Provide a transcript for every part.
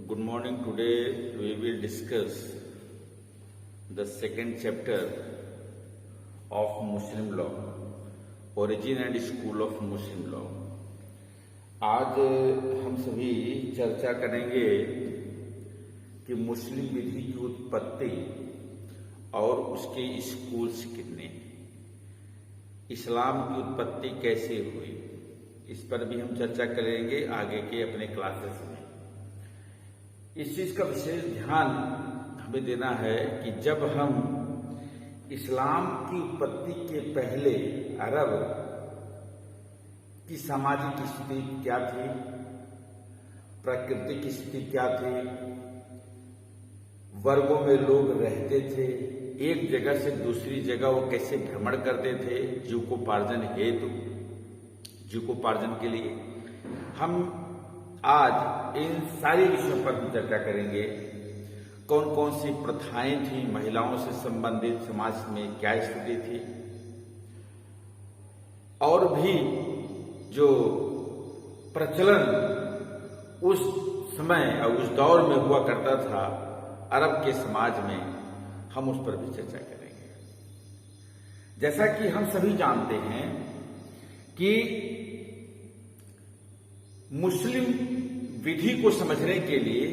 Good morning. Today we will discuss the second chapter of Muslim law, origin and school of Muslim law. आज हम सभी चर्चा करेंगे कि मुस्लिम विधि की उत्पत्ति और उसके स्कूल्स कितने, इस्लाम की उत्पत्ति कैसे हुई, इस पर भी हम चर्चा करेंगे आगे के अपने क्लासेस में। इस चीज का विशेष ध्यान हमें देना है कि जब हम इस्लाम की उत्पत्ति के पहले अरब की सामाजिक स्थिति क्या थी, प्राकृतिक स्थिति क्या थी, वर्गों में लोग रहते थे, एक जगह से दूसरी जगह वो कैसे भ्रमण करते थे जीविकोपार्जन हेतु, जीविकोपार्जन के लिए। हम आज इन सारी विषयों पर हम चर्चा करेंगे। कौन कौन सी प्रथाएं थी महिलाओं से संबंधित, समाज में क्या स्थिति थी, और भी जो प्रचलन उस समय और उस दौर में हुआ करता था अरब के समाज में, हम उस पर भी चर्चा करेंगे। जैसा कि हम सभी जानते हैं कि मुस्लिम विधि को समझने के लिए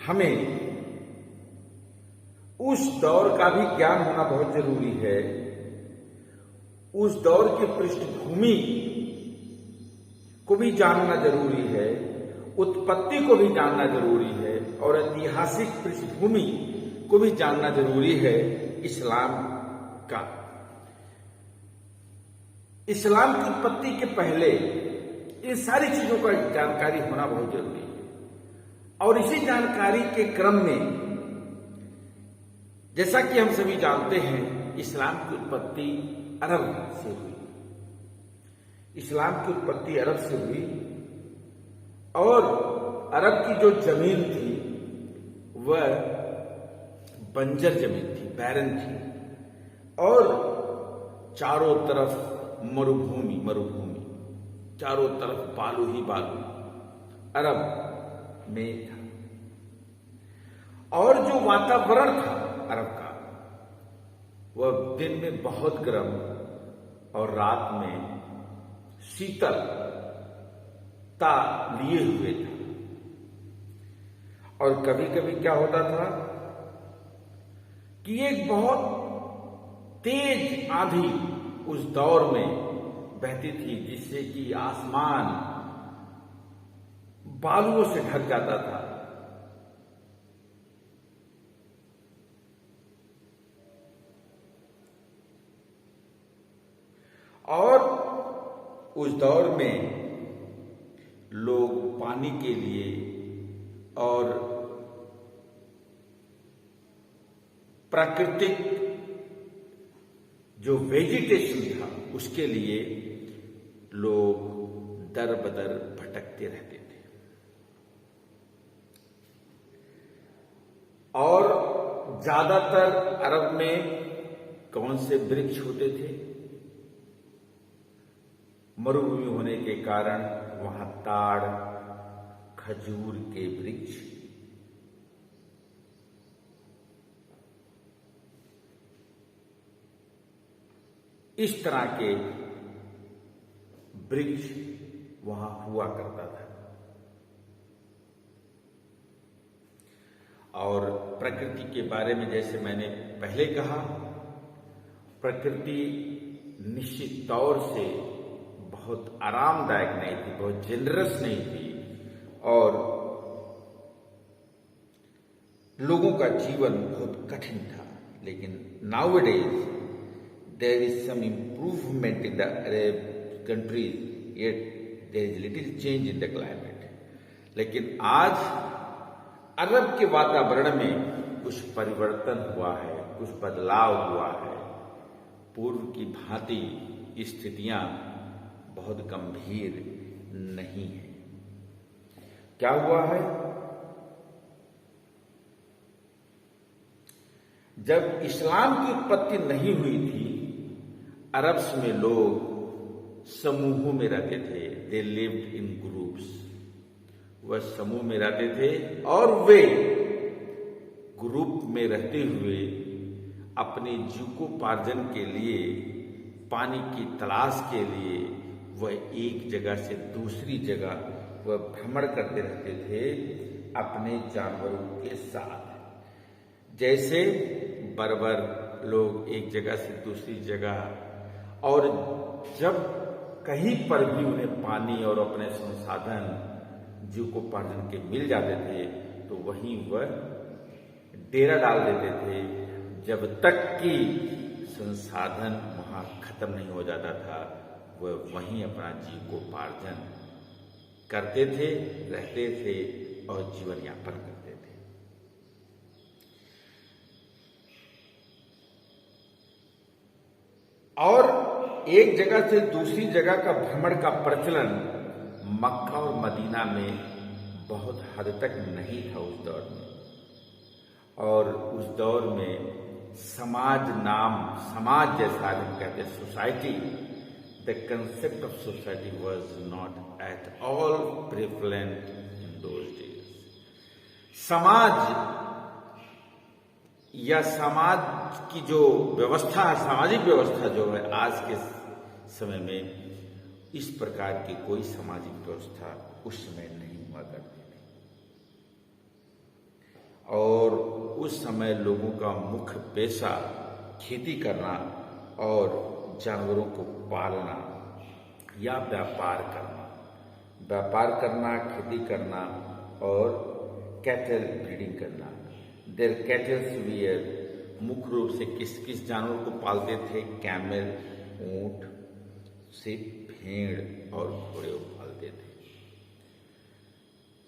हमें उस दौर का भी ज्ञान होना बहुत जरूरी है, उस दौर की पृष्ठभूमि को भी जानना जरूरी है, उत्पत्ति को भी जानना जरूरी है और ऐतिहासिक पृष्ठभूमि को भी जानना जरूरी है इस्लाम का। इस्लाम की उत्पत्ति के पहले इन सारी चीजों का जानकारी होना बहुत जरूरी है। और इसी जानकारी के क्रम में, जैसा कि हम सभी जानते हैं, इस्लाम की उत्पत्ति अरब से हुई। इस्लाम की उत्पत्ति अरब से हुई और अरब की जो जमीन थी वह बंजर जमीन थी, बैरन थी, और चारों तरफ मरुभूमि, चारों तरफ बालू ही बालू अरब में था। और जो वातावरण था अरब का, वह दिन में बहुत गर्म और रात में शीतलता लिए हुए था। और कभी कभी क्या होता था कि एक बहुत तेज आंधी उस दौर में बहती थी, जिससे कि आसमान बालुओं से ढक जाता था। और उस दौर में लोग पानी के लिए और प्राकृतिक जो वेजिटेशन था उसके लिए लोग दर बदर भटकते रहते थे। और ज्यादातर अरब में कौन से वृक्ष होते थे? मरुभूमि होने के कारण वहां ताड़, खजूर के वृक्ष, इस तरह के वृक्ष वहां हुआ करता था। और प्रकृति के बारे में जैसे मैंने पहले कहा, प्रकृति निश्चित तौर से बहुत आरामदायक नहीं थी, बहुत जेनरस नहीं थी, और लोगों का जीवन बहुत कठिन था। लेकिन nowadays there is some improvement in the Arab countries, yet there is little change in the climate. लेकिन आज अरब के वातावरण में कुछ परिवर्तन हुआ है, कुछ बदलाव हुआ है। पूर्व की भांति स्थितियां बहुत गंभीर नहीं है। क्या हुआ है? जब इस्लाम की उत्पत्ति नहीं हुई थी, अरब्स में लोग समूहों में रहते थे। They lived in groups. वह समूह में रहते थे और वे ग्रुप में रहते हुए अपने जीविकोपार्जन के लिए, पानी की तलाश के लिए वह एक जगह से दूसरी जगह वह भ्रमण करते रहते थे अपने जानवरों के साथ। जैसे बर्बर लोग एक जगह से दूसरी जगह, और जब कहीं पर भी उन्हें पानी और अपने संसाधन जीविकोपार्जन के मिल जाते थे तो वहीं वह डेरा डाल देते थे जब तक कि संसाधन वहां खत्म नहीं हो जाता था। वह वहीं अपना जीविकोपार्जन करते थे, रहते थे और जीवन यापन करते थे। और एक जगह से दूसरी जगह का भ्रमण का प्रचलन मक्का और मदीना में बहुत हद तक नहीं था उस दौर में। और उस दौर में समाज जैसा हम कहते हैं society, the concept of society was not at all prevalent in those days. समाज या समाज की जो व्यवस्था है, सामाजिक व्यवस्था जो है आज के समय में इस प्रकार की कोई सामाजिक व्यवस्था उस समय नहीं हुआ करती थी। और उस समय लोगों का मुख्य पेशा खेती करना और जानवरों को पालना या व्यापार करना, खेती करना और कैटल ब्रीडिंग करना। देयर कैटल्स वियर, मुख्य रूप से किस जानवर को पालते थे? कैमल, ऊंट, सिप, भेड़ और घोड़े पालते थे।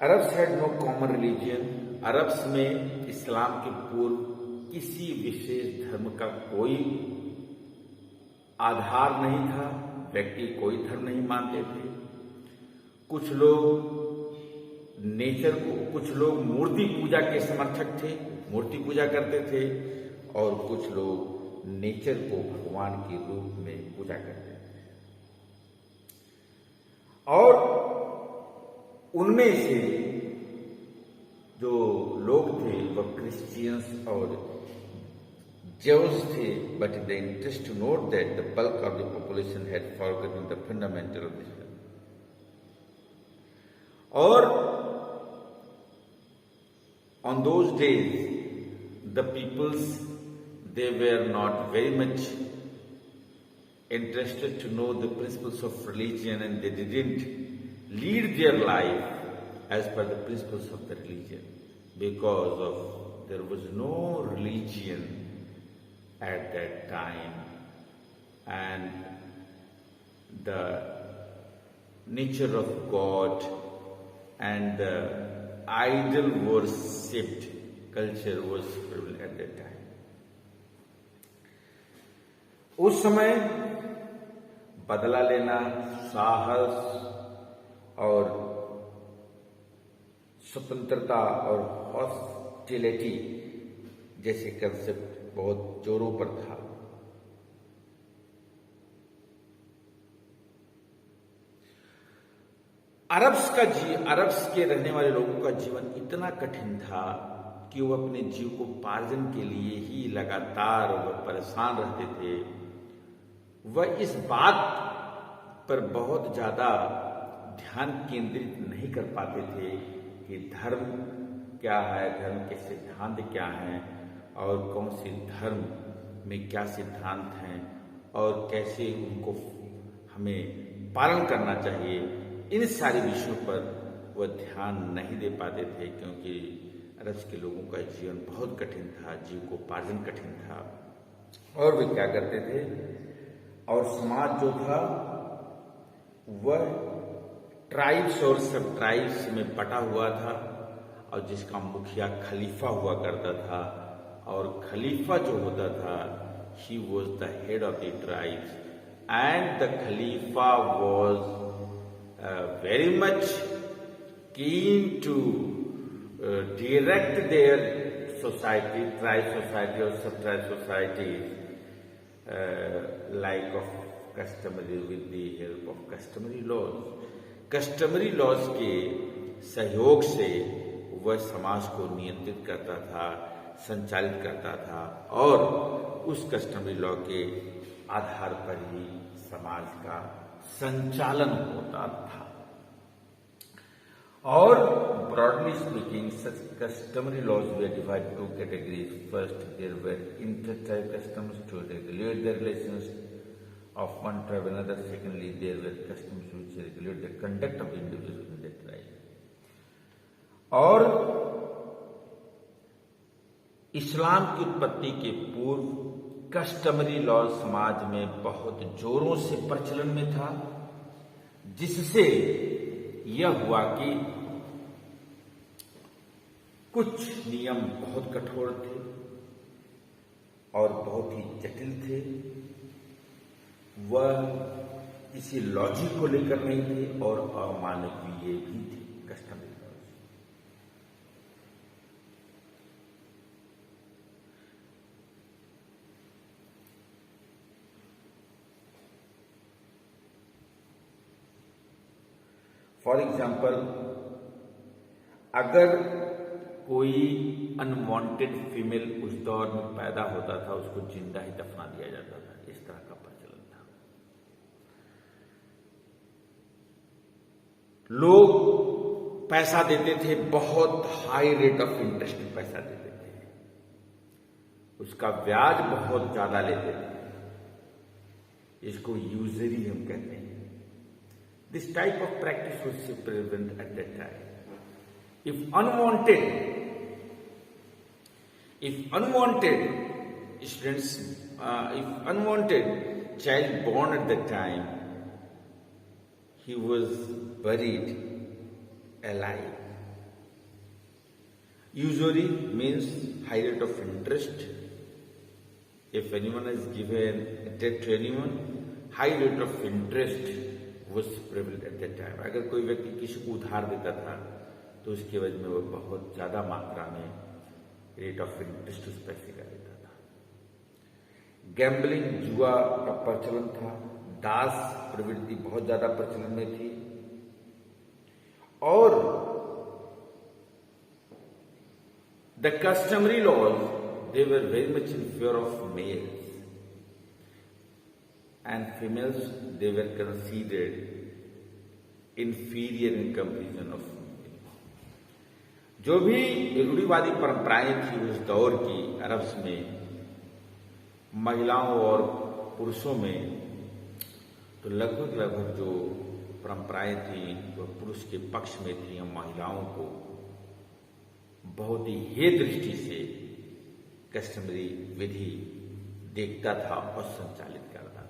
Arabs had no common religion. Arabs में इस्लाम के पूर्व किसी विशेष धर्म का कोई आधार नहीं था। व्यक्ति कोई धर्म नहीं मानते थे। कुछ लोग नेचर को, कुछ लोग मूर्ति पूजा के समर्थक थे, मूर्ति पूजा करते थे, और कुछ लोग नेचर को भगवान के रूप में पूजा करते थे। और उनमें से जो लोग थे वह क्रिश्चियंस और Jews थे, but the interest to note that the bulk of the population had forgotten the fundamental of this. और on those days, the peoples, they were not very much interested to know the principles of religion, and they didn't lead their life as per the principles of the religion, because of there was no religion at that time, and the nature of God and the idol worshipped culture was prevalent at that time. उस समय बदला लेना, साहस और स्वतंत्रता और hostility जैसे concept बहुत जोरों पर था। अरब्स के रहने वाले लोगों का जीवन इतना कठिन था कि वो अपने जीविकोपार्जन के लिए ही लगातार वह परेशान रहते थे। वह इस बात पर बहुत ज्यादा ध्यान केंद्रित नहीं कर पाते थे कि धर्म क्या है, धर्म के सिद्धांत क्या हैं और कौन से धर्म में क्या सिद्धांत हैं और कैसे उनको हमें पालन करना चाहिए। इन सारे विषयों पर वह ध्यान नहीं दे पाते थे, क्योंकि अरब के लोगों का जीवन बहुत कठिन था, जीविकोपार्जन कठिन था। और वे क्या करते थे, और समाज जो था वह ट्राइब्स और सब ट्राइब्स में बटा हुआ था, और जिसका मुखिया खलीफा हुआ करता था। और खलीफा जो होता था, he was the head of the tribes, and the Khalifa was very much keen to direct their society, tribe society or sub-tribe societies, like of customary, with the help of customary laws. Customary laws के सहयोग से वह समाज को नियंत्रित करता था, संचालित करता था और उस कस्टमरी लॉ के आधार पर ही समाज का संचालन होता था। और broadly speaking, such customary laws were divided into two categories. First, there were inter-tribe customs to regulate the relations of one tribe and another. Secondly, there were customs which regulate the conduct of individuals within the tribe. और इस्लाम की उत्पत्ति के पूर्व customary law समाज में बहुत जोरों से प्रचलन में था, जिससे यह हुआ कि कुछ नियम बहुत कठोर थे और बहुत ही जटिल थे। वह किसी लॉजिक को लेकर नहीं थे और अमानवीय भी थे कस्टमरी लॉ। फॉर एग्जाम्पल, अगर कोई अनवांटेड फीमेल उस दौर में पैदा होता था, उसको जिंदा ही दफना दिया जाता था। इस तरह का प्रचलन था। लोग पैसा देते थे, बहुत हाई रेट ऑफ इंटरेस्ट में पैसा देते थे, उसका ब्याज बहुत ज्यादा लेते थे। इसको यूजरी हम कहते हैं। This type of practice was prevalent at that time. If unwanted child born at that time, he was buried alive. Usury means high rate of interest. If anyone has given debt to anyone, high rate of interest was prevalent at that time. अगर कोई व्यक्ति किसी को उधार देता था तो उसके एवज में वो बहुत ज्यादा मात्रा में रेट ऑफ इंटरेस्ट उस पैसे का लेता था। गैम्बलिंग, जुआ का प्रचलन था। दास प्रवृत्ति बहुत ज्यादा प्रचलन में थी। और the customary laws, they were very much in favour of males and females, they were considered inferior in comparison of females. जो भी रूढ़िवादी परंपराएं थी उस दौर की अरब में महिलाओं और पुरुषों में, तो लगभग जो परंपराएं थी वह पुरुष के पक्ष में थी। महिलाओं को बहुत ही हेय दृष्टि से कस्टमरी विधि देखता था और संचालित करता था।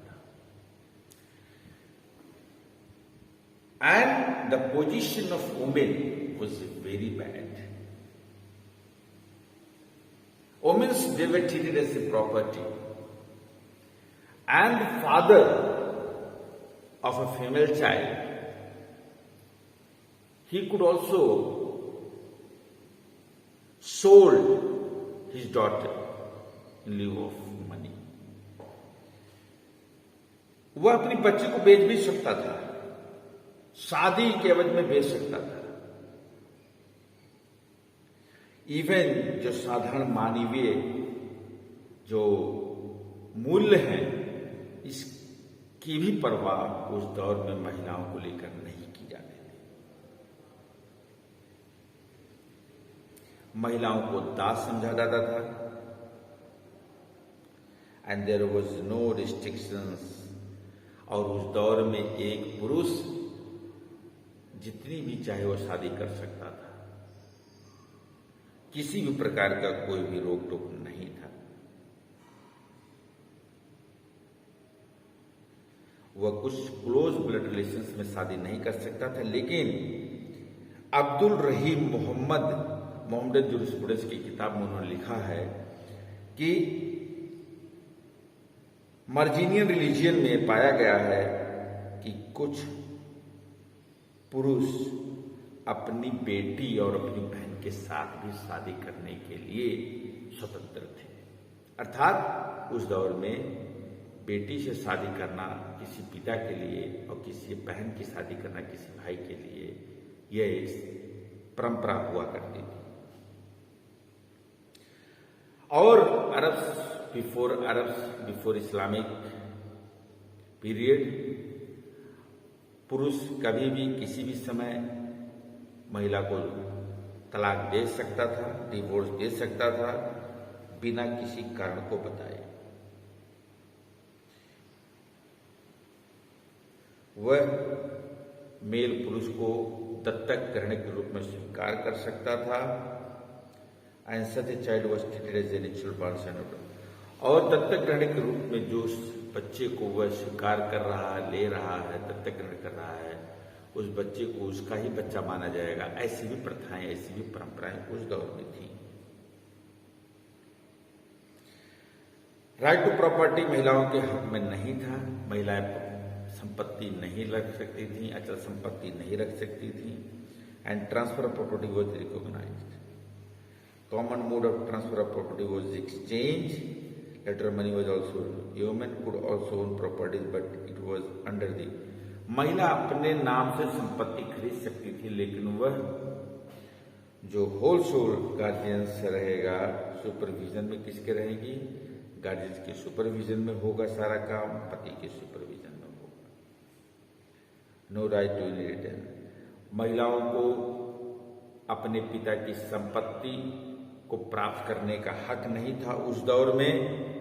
And the position of women was very bad. Women, they were treated as a property. And the father of a female child, he could also sold his daughter in lieu of money. वह अपनी बच्ची को बेच भी सकता था, शादी के एवज में बेच सकता था। इवन जो साधारण मानवीय जो मूल्य हैं, इसकी भी परवाह उस दौर में महिलाओं को लेकर नहीं की जाती थी। महिलाओं को दास समझा जाता था। And there was no restrictions. और उस दौर में एक पुरुष जितनी भी चाहे वो शादी कर सकता था, किसी भी प्रकार का कोई भी रोक टोक नहीं था। वह कुछ क्लोज ब्लड रिलेशंस में शादी नहीं कर सकता था। लेकिन अब्दुल रहीम मोहम्मद जूरिस्प्रूडेंस की किताब में उन्होंने लिखा है कि मर्जीनियन रिलीजियन में पाया गया है कि कुछ पुरुष अपनी बेटी और अपनी बहन के साथ भी शादी करने के लिए स्वतंत्र थे। अर्थात उस दौर में बेटी से शादी करना किसी पिता के लिए और किसी बहन की शादी करना किसी भाई के लिए यह एक परंपरा हुआ करती थी। और अरब्स बिफोर इस्लामिक पीरियड, पुरुष कभी भी किसी भी समय महिला को तलाक दे सकता था, डिवोर्स दे सकता था, बिना किसी कारण को बताए। वह मेल पुरुष को दत्तक ग्रहण के रूप में स्वीकार कर सकता था। And such a child was treated as a natural born son. और दत्तक ग्रहण के रूप में जो बच्चे को वह स्वीकार कर रहा है, ले रहा है, दत्तक ग्रहण कर रहा है, उस बच्चे को उसका ही बच्चा माना जाएगा। ऐसी भी प्रथाएं, ऐसी भी परंपराएं उस दौर में थी। राइट टू प्रॉपर्टी महिलाओं के हक में नहीं था। महिलाएं संपत्ति नहीं रख सकती थी, अचल संपत्ति नहीं रख सकती थी। And transfer of property was recognised. Common mode of transfer of property was exchange. Later money was also. Human could also own properties but it was under the. महिला अपने नाम से संपत्ति खरीद सकती थी, लेकिन वह जो होल सोल गार्जियंस रहेगा, सुपरविजन में किसके रहेगी? गार्जियंस के सुपरविजन में होगा सारा काम, पति के सुपरविजन में होगा। No right to inheritance. महिलाओं को अपने पिता की संपत्ति को प्राप्त करने का हक नहीं था उस दौर में।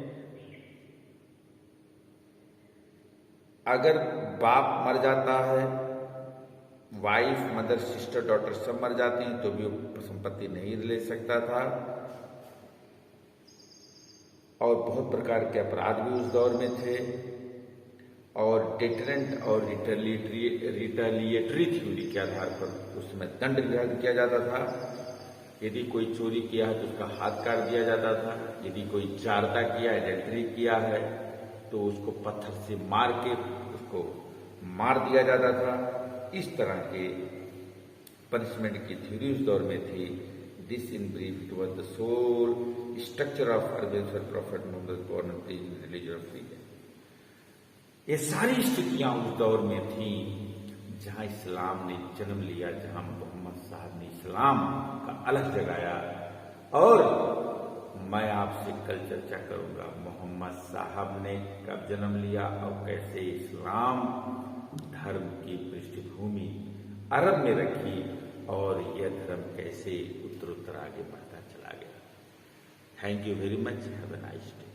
अगर बाप मर जाता है, वाइफ, मदर, सिस्टर, डॉटर सब मर जाती हैं तो भी वो संपत्ति नहीं ले सकता था। और बहुत प्रकार के अपराध भी उस दौर में थे। और डेटरेंट और रिटेलिएटरी थ्योरी के आधार पर उसमें दंड निर्धारित किया जाता था। यदि कोई चोरी किया है तो उसका हाथ काट दिया जाता था। यदि कोई जारता किया, एडल्ट्री किया है, तो उसको पत्थर से मार के उसको मार दिया जाता था। इस तरह के पनिशमेंट की थ्योरी उस दौर में थी। This in brief it was the soul structure of अर्बेंसर prophet Muhammad born religion of freedom. ये सारी स्थितियां उस दौर में थी जहां इस्लाम ने जन्म लिया, जहां मोहम्मद साहब ने इस्लाम का अलग जगाया। और मैं आपसे कल चर्चा करूंगा मोहम्मद साहब ने कब जन्म लिया और कैसे इस्लाम धर्म की पृष्ठभूमि अरब में रखी और यह धर्म कैसे उत्तरोत्तर आगे बढ़ता चला गया। Thank you very much. Have a nice day.